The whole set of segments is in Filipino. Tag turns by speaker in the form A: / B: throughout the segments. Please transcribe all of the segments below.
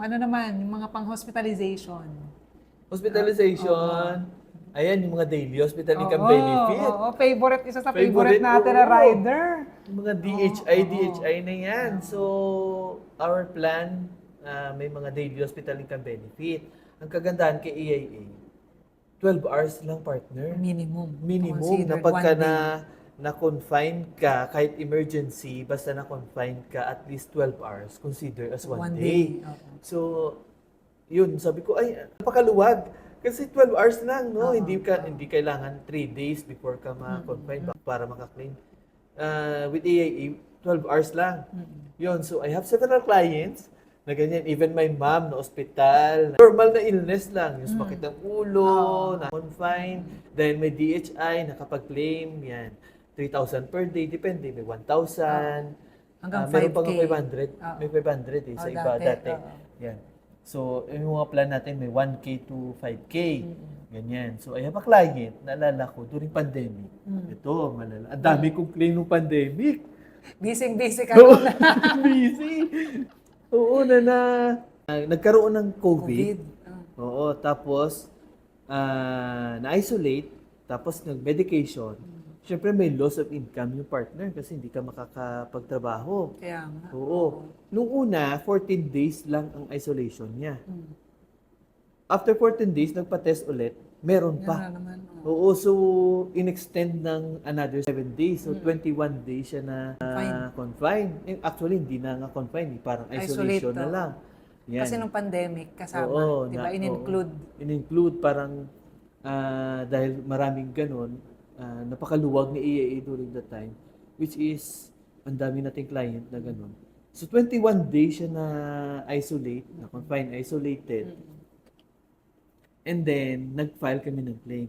A: ano naman, yung mga pang-hospitalization.
B: Hospitalization, ayan, yung mga daily hospital income
A: Oo,
B: benefit.
A: oo, favorite, isa sa favorite natin na
B: oo.
A: rider.
B: Yung mga
A: Oo.
B: DHI na yan. So, our plan, may mga daily hospital income benefit. Ang kagandahan kay AIA, 12 hours lang, partner.
A: Minimum.
B: Minimum na
A: Considered
B: pagka
A: one day.
B: na-confine ka, kahit emergency, basta na-confine ka at least 12 hours, consider as one
A: One
B: day.
A: day, oo.
B: So, yun, sabi ko, ay, napakaluwag. Kasi 12 hours lang, no?
A: Oo,
B: Hindi kailangan 3 days before ka ma-confine para maka-claim. With AIA, 12 hours lang. Yun, so I have several clients na ganyan. Even my mom na ospital. Normal na illness lang. Yung sumakit ng ulo, na confine. Dahil may DHI, nakapag-claim. Yan. 3,000 per day. Depende. May 1,000.
A: Hanggang
B: Meron pa
A: 5K.
B: nga 500.
A: Oo.
B: May 500 sa iba dati.
A: Oo.
B: Yan. So, yung mga plan natin, may 1K to 5K. Ganyan. So, I have a client, naalala ko, during pandemic. Ito, malala. Ang dami kong claim ng pandemic.
A: Busy ka
B: Oo,
A: na.
B: busy. Oo, nagkaroon ng COVID.
A: COVID.
B: Oo, tapos, na-isolate, tapos nag-medication. Siyempre, may loss of income yung partner kasi hindi ka makakapagtrabaho.
A: Kaya nga.
B: Oo. Nung una, 14 days lang ang isolation niya. After 14 days, nagpa-test ulit, meron
A: Yan
B: pa.
A: na naman.
B: Oo, so in-extend ng another 7 days. So 21 days siya na confine. Actually, hindi na nga confine, parang isolation
A: Isolate,
B: na lang. Yan.
A: Kasi nung pandemic, kasama.
B: Oo,
A: Diba? In-include.
B: In-include, parang dahil maraming ganun, napakaluwag ni EAA during that time, which is, ang dami nating client na ganun. So 21 days siya na isolate, na confine, isolated. And then, nag-file kami ng claim.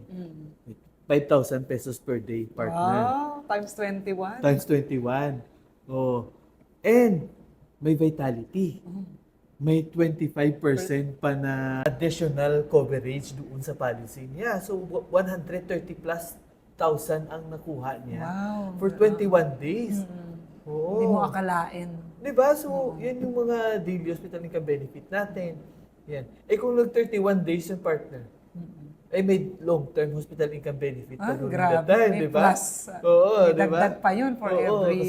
B: 5,000 pesos per day, partner.
A: Wow, times 21.
B: Times 21. Oh. And, may vitality. May 25% pa na additional coverage doon sa policy niya. So, 130 plus thousand ang nakuha niya
A: Wow.
B: for 21 days. Oo.
A: Hindi mo akalain.
B: Diba? So, yan yung mga daily hospital income benefit natin. Yan. Eh kung nag-31 days yung partner, eh may long-term hospital income benefit pa during that
A: Grabe.
B: time,
A: May
B: di ba?
A: plus.
B: Oo,
A: May
B: di ba?
A: dagdag pa yun for every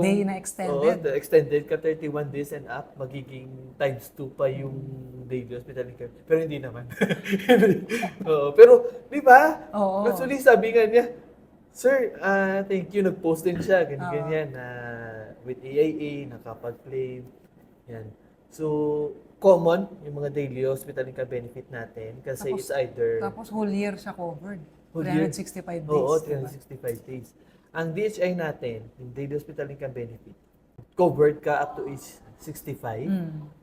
A: day na extended.
B: Oo, the extended ka 31 days and up, magiging times 2 pa yung daily hospital income. Pero hindi naman. Oo, pero, di ba?
A: Oo.
B: Actually, sabi nga niya, Sir, thank you. Nag-post din siya, ganyan, with AIA, nakapag-claim. Yan. So, common yung mga daily hospital income benefit natin kasi it's either
A: Tapos whole year siya covered.
B: whole year.
A: 365 days.
B: Oo,
A: diba?
B: 365 days. Ang DHI natin, yung daily hospital income benefit, covered ka up to age 65.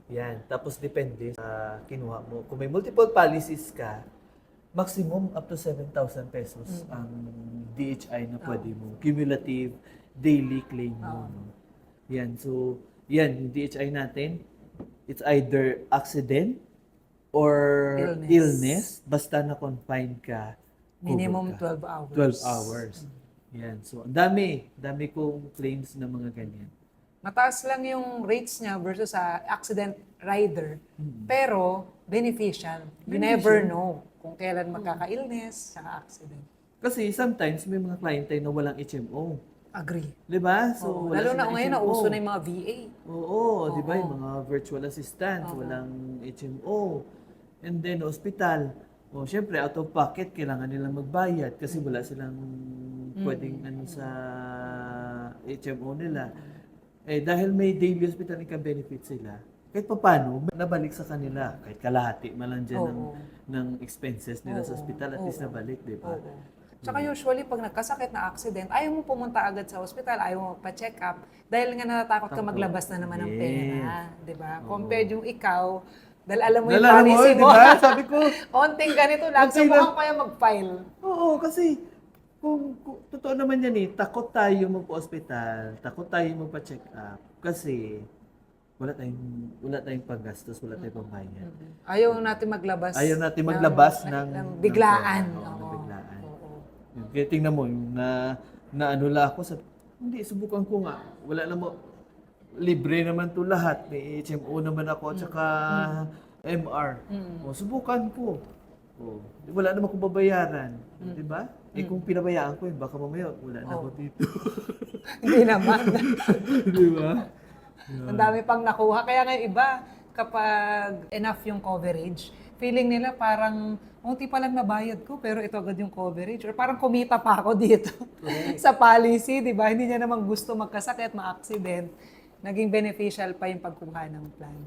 B: Yan. Tapos depende sa kinuha mo. Kung may multiple policies ka, maximum up to 7,000 pesos ang DHI na pwede mo. Cumulative daily claim mo. No? Yan. So, yan, yung DHI natin, it's either accident or illness. Basta na-confine ka.
A: Minimum
B: covered
A: 12 hours.
B: 12 hours. Yan. So, ang dami kong claims na mga ganyan.
A: Mataas lang yung rates niya versus sa accident rider. Pero, beneficial. You never know kung kailan magkaka-illness sa accident.
B: Kasi sometimes may mga client tayo na walang HMO.
A: Agree.
B: Di ba? So, wala
A: Lalo na
B: silang
A: ngayon,
B: HMO.
A: nauso na yung mga VA.
B: Oo, di ba? Yung mga virtual assistants, walang HMO. And then, hospital. O, syempre, out of pocket, kailangan nilang magbayad kasi wala silang pwedeng sa HMO nila. Eh, dahil may daily hospital income benefit sila, kahit pa paano, nabalik sa kanila. Kahit kalahati man lang dyan ng expenses nila sa hospital, at least nabalik, di ba?
A: Tsaka usually, pag nagkasakit na accident, ayaw mo pumunta agad sa hospital, ayaw mo pa-check up, dahil nga natatakot ka maglabas na naman ng pera. Di ba? Compared yung ikaw, dahil alam mo yung policy mo.
B: Diba? Sabi ko,
A: Onting ganito lang,
B: Onting
A: subukan ko yung mag-file.
B: oo, kasi kung totoo naman yan takot tayo magpa-hospital, takot tayo magpa-check up kasi wala tayong paggastos, wala tayong pambayad.
A: Ayaw natin maglabas.
B: Ayaw natin maglabas ng
A: biglaan.
B: ng pera. Oo, ng biglaan.
A: Oo.
B: Kaya tingnan mo, yung na ano lang ako, hindi, subukan ko nga. Wala na mo. libre naman to lahat. May HMO naman ako at saka MR. O, subukan ko. O, wala naman akong babayaran. Di ba? Eh kung pinabayaan ko yun, baka mamaya wala na ako dito.
A: Hindi naman.
B: Di ba?
A: Ang dami pang nakuha. Kaya nga yung iba, kapag enough yung coverage, feeling nila parang, unti pa lang nabayad ko, pero ito agad yung coverage. Or parang kumita pa ako dito sa policy, di ba? Hindi niya naman gusto magkasakit, ma-accident. Naging beneficial pa yung pagkuha ng plan.